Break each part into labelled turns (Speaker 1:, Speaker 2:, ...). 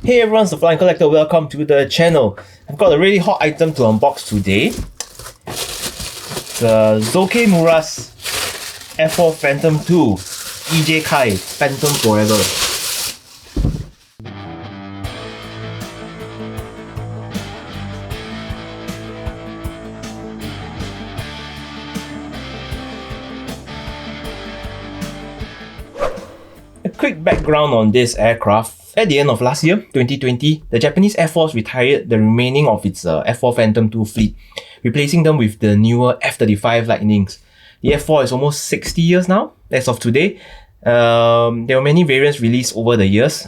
Speaker 1: Hey everyone, it's the Flying Collector. Welcome to the channel. I've got a really hot item to unbox today. The Zoukei-Mura's F-4 Phantom 2 EJ Kai Phantom Forever. A quick background on this aircraft. At the end of last year, 2020, the Japanese Air Force retired the remaining of its F-4 Phantom 2 fleet, replacing them with the newer F-35 Lightnings. The F-4 is almost 60 years now, as of today. There were many variants released over the years.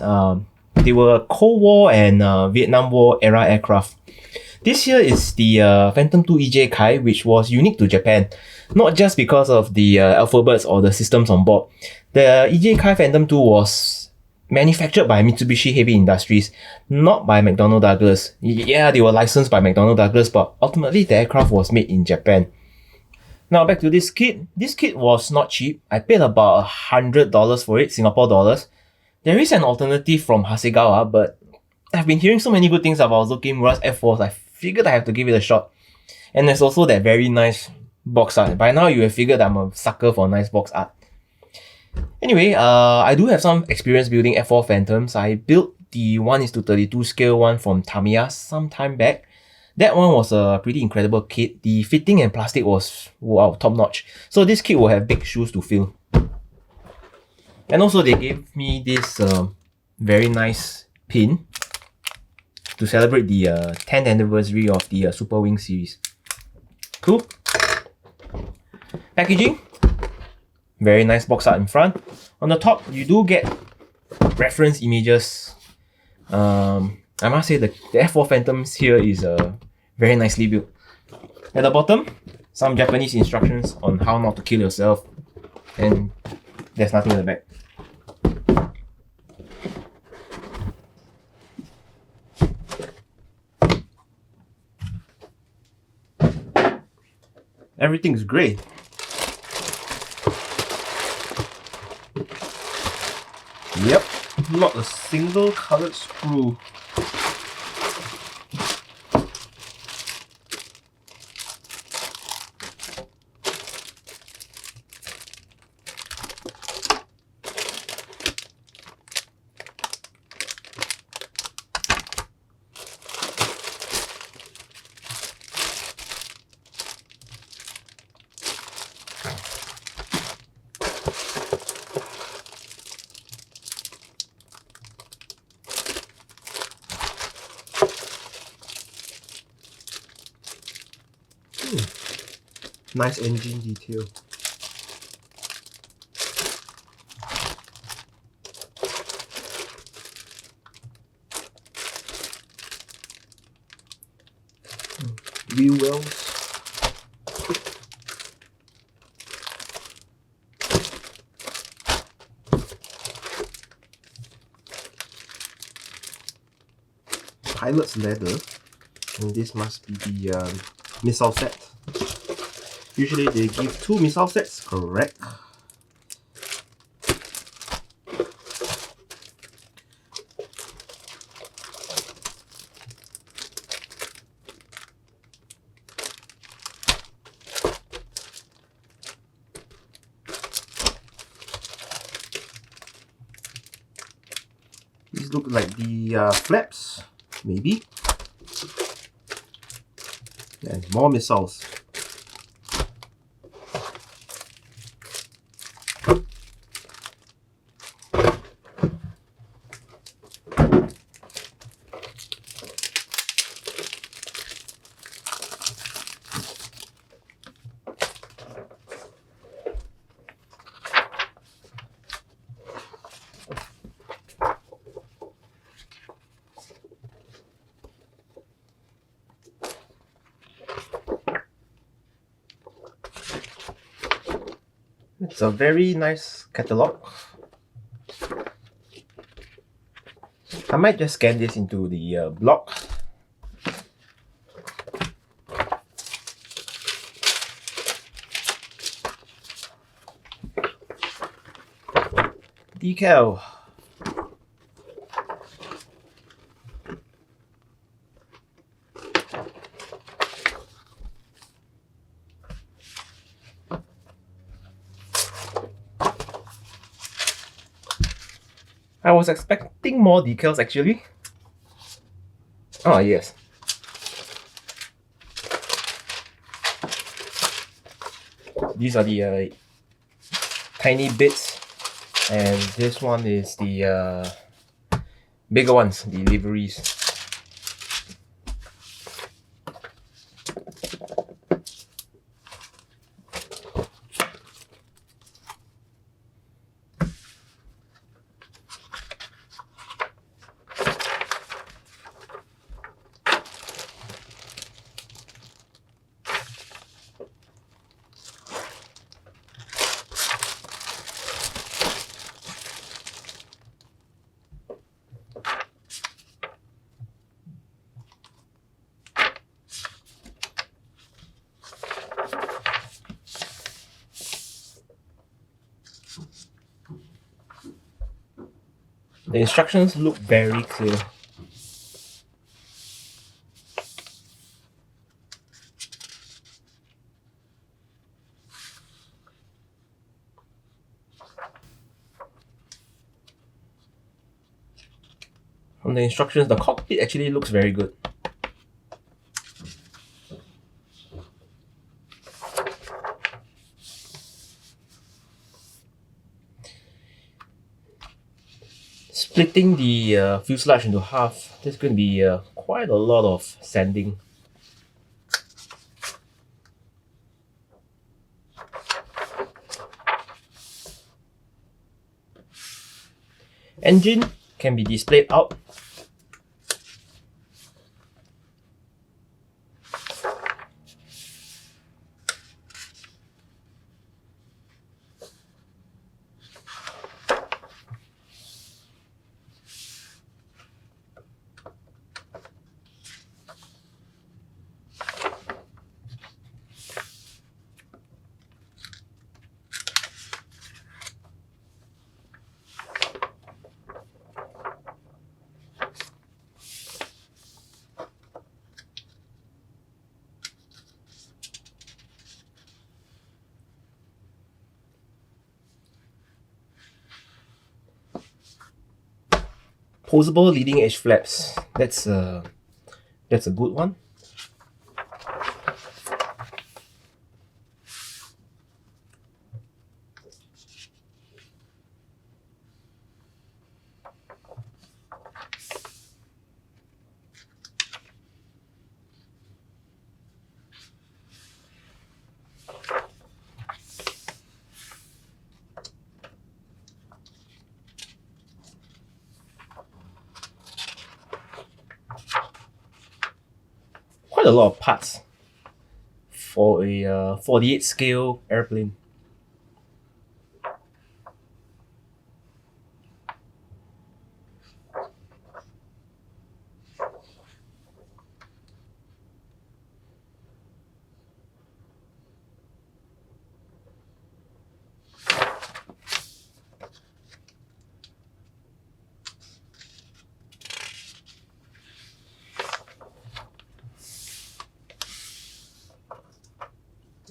Speaker 1: They were Cold War and Vietnam War era aircraft. This here is the Phantom 2 EJ Kai, which was unique to Japan, not just because of the alphabets or the systems on board. The EJ Kai Phantom 2 was manufactured by Mitsubishi Heavy Industries, not by McDonnell Douglas. Yeah, they were licensed by McDonnell Douglas, but ultimately the aircraft was made in Japan. Now back to this kit. This kit was not cheap. I paid about $100 for it, Singapore dollars. There is an alternative from Hasegawa, but I've been hearing so many good things about Zoukei-Mura's F4s, I figured I have to give it a shot. And there's also that very nice box art. By now you have figured I'm a sucker for nice box art. Anyway, I do have some experience building F4 Phantoms. I built the 1:32 scale one from Tamiya some time back. That one was a pretty incredible kit. The fitting and plastic was, wow, top notch. So this kit will have big shoes to fill. And also they gave me this very nice pin to celebrate the 10th anniversary of the Super Wing series. Cool. Packaging. Very nice box art in front. On the top, you do get reference images. I must say the F4 Phantoms here is very nicely built. At the bottom, some Japanese instructions on how not to kill yourself. And there's nothing in the back. Everything's great. Yep, not a single colored screw. Nice engine detail. Wheel wells. Pilot's leather. And this must be the missile set. Usually they give 2 missile sets, correct? These look like the flaps, maybe. And more missiles. It's a very nice catalog. I might just scan this into the block. Decal. I was expecting more decals actually. Ah, yes. These are the tiny bits, and this one is the bigger ones, the liveries. The instructions look very clear. From the instructions, the cockpit actually looks very good. Splitting the fuselage into half, there's going to be quite a lot of sanding. Engine can be displayed out. Posable leading edge flaps. That's a good one. Quite a lot of parts for a 48 scale airplane.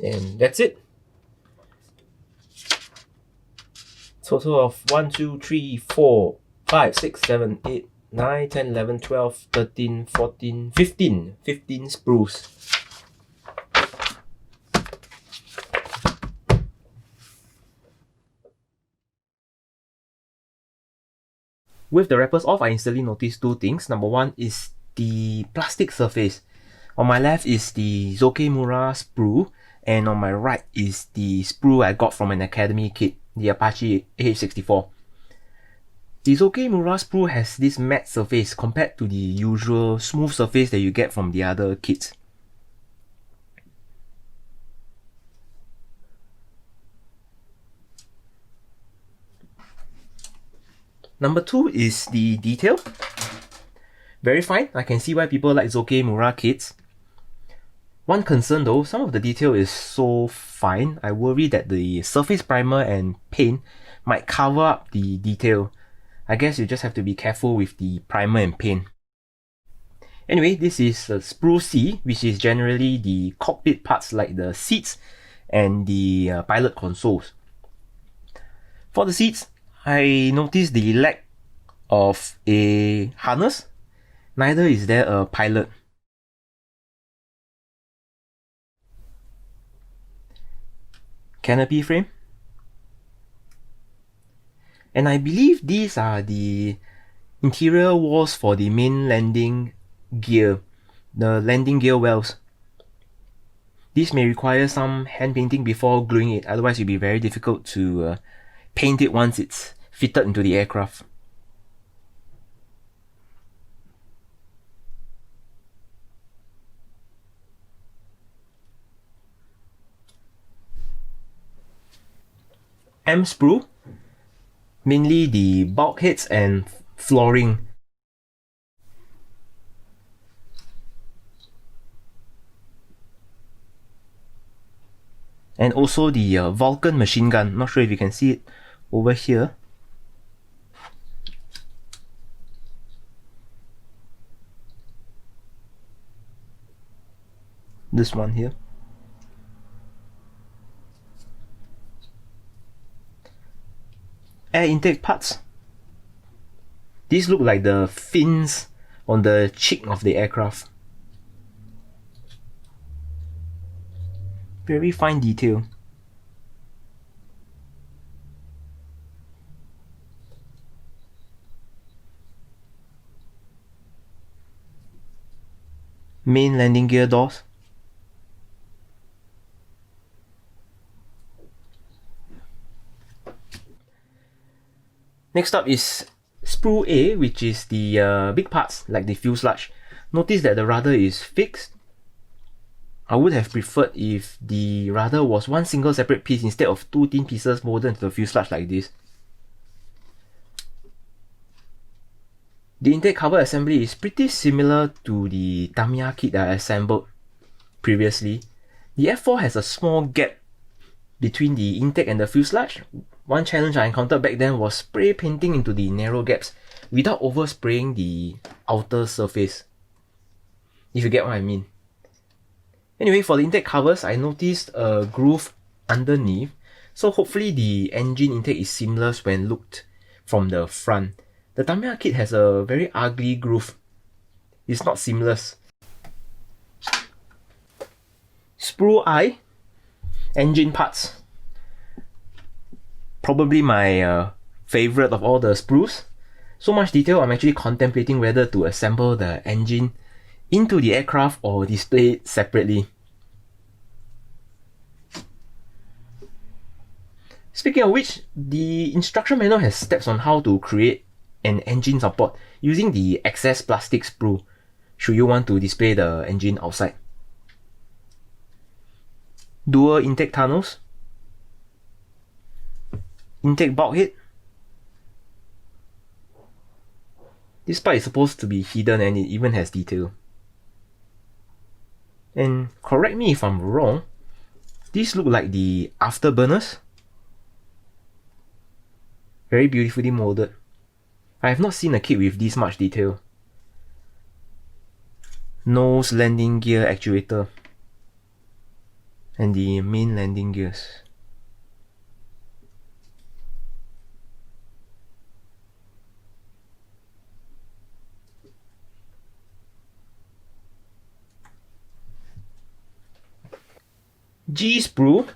Speaker 1: And that's it. Total of 1, 2, 3, 4, 5, 6, 7, 8, 9, 10, 11, 12, 13, 14, 15. 15 sprues. With the wrappers off, I instantly noticed two things. Number one is the plastic surface. On my left is the Zoukei-Mura sprue, and on my right is the sprue I got from an Academy kit, the Apache AH64. The Zoukei-Mura sprue has this matte surface compared to the usual smooth surface that you get from the other kits. Number two is the detail. Very fine. I can see why people like Zoukei-Mura kits. One concern though, some of the detail is so fine, I worry that the surface primer and paint might cover up the detail. I guess you just have to be careful with the primer and paint. Anyway, this is sprue C, which is generally the cockpit parts like the seats and the pilot consoles. For the seats, I noticed the leg of a harness, neither is there a pilot. Canopy frame. And I believe these are the interior walls for the main landing gear, the landing gear wells. This may require some hand painting before gluing it, otherwise it will be very difficult to paint it once it's fitted into the aircraft. M sprue, mainly the bulkheads and flooring. And also the Vulcan machine gun. Not sure if you can see it over here. This one here. Air intake parts. These look like the fins on the cheek of the aircraft. Very fine detail. Main landing gear doors. Next up is sprue A, which is the big parts like the fuselage. Notice that the rudder is fixed. I would have preferred if the rudder was one single separate piece instead of two thin pieces molded into the fuselage like this. The intake cover assembly is pretty similar to the Tamiya kit that I assembled previously. The F4 has a small gap between the intake and the fuselage. One challenge I encountered back then was spray painting into the narrow gaps without overspraying the outer surface, if you get what I mean. Anyway, for the intake covers, I noticed a groove underneath, so hopefully the engine intake is seamless when looked from the front. The Tamiya kit has a very ugly groove. It's not seamless. Sprue I, engine parts. Probably my favorite of all the sprues. So much detail, I'm actually contemplating whether to assemble the engine into the aircraft or display it separately. Speaking of which, the instruction manual has steps on how to create an engine support using the excess plastic sprue, should you want to display the engine outside. Dual intake tunnels. Intake bulkhead. This part is supposed to be hidden and it even has detail. And correct me if I'm wrong, these look like the afterburners. Very beautifully molded. I have not seen a kit with this much detail. Nose landing gear actuator. And the main landing gears. G sprue.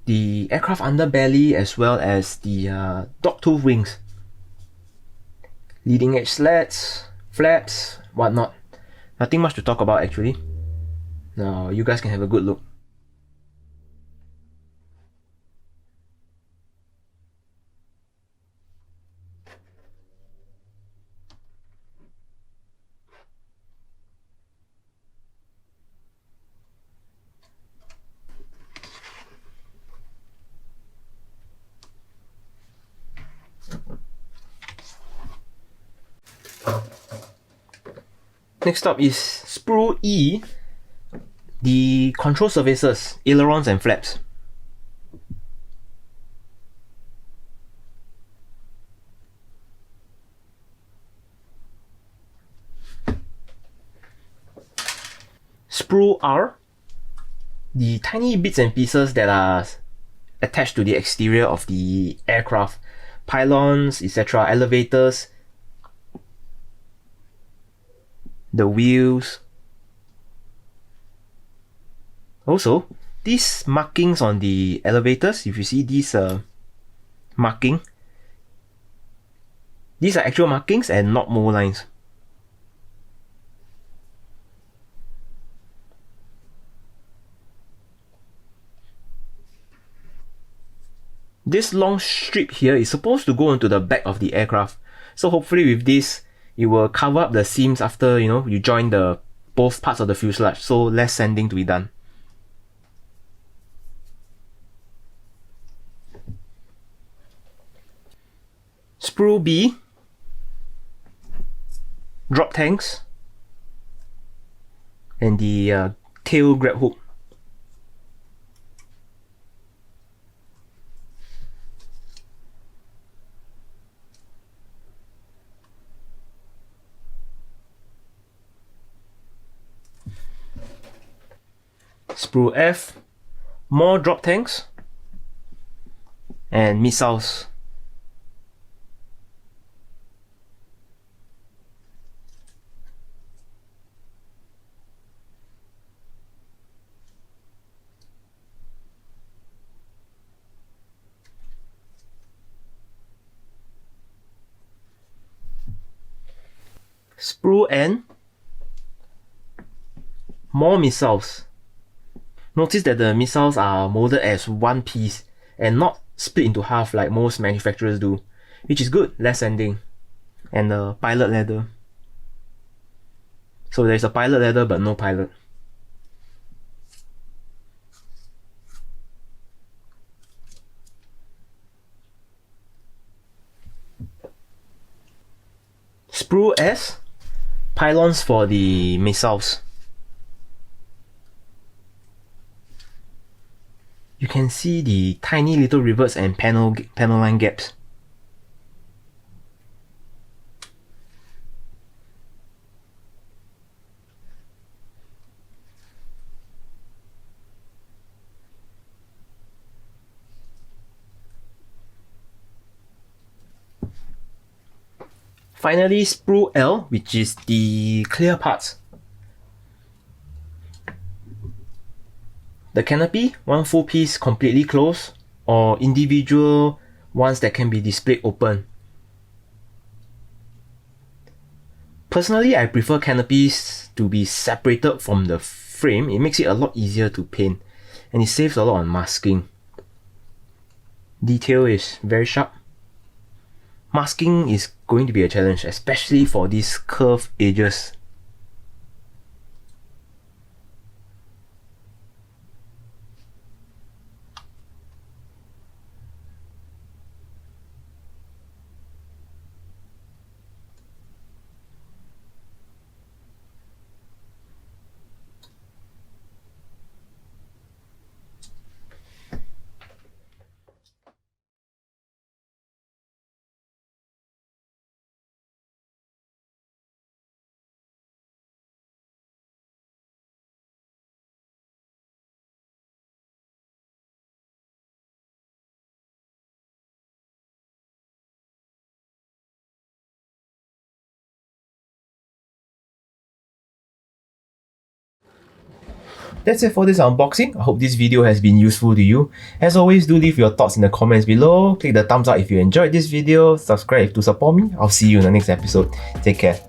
Speaker 1: The aircraft underbelly as well as the dogtooth wings. Leading edge slats, flaps, whatnot. Nothing much to talk about actually. Now you guys can have a good look. Next up is sprue E, the control surfaces, ailerons and flaps. Sprue R, the tiny bits and pieces that are attached to the exterior of the aircraft. Pylons, etc., elevators, the wheels. Also, these markings on the elevators, if you see these marking, these are actual markings and not mold lines. This long strip here is supposed to go into the back of the aircraft. So hopefully with this, it will cover up the seams after, you join the both parts of the fuselage, so less sanding to be done. Sprue B, drop tanks, and the tail grab hook. Sprue F, more drop tanks, and missiles. Sprue N, more missiles. Notice that the missiles are molded as one piece and not split into half like most manufacturers do, which is good, less sanding. And the pilot ladder. So there's a pilot ladder but no pilot. Sprue S, pylons for the missiles. You can see the tiny little rivets and panel line gaps. Finally, sprue L, which is the clear parts. The canopy, one full piece completely closed, or individual ones that can be displayed open. Personally, I prefer canopies to be separated from the frame. It makes it a lot easier to paint, and it saves a lot on masking. Detail is very sharp. Masking is going to be a challenge, especially for these curved edges. That's it for this unboxing. I hope this video has been useful to you. As always, do leave your thoughts in the comments below. Click the thumbs up if you enjoyed this video. Subscribe to support me. I'll see you in the next episode. Take care.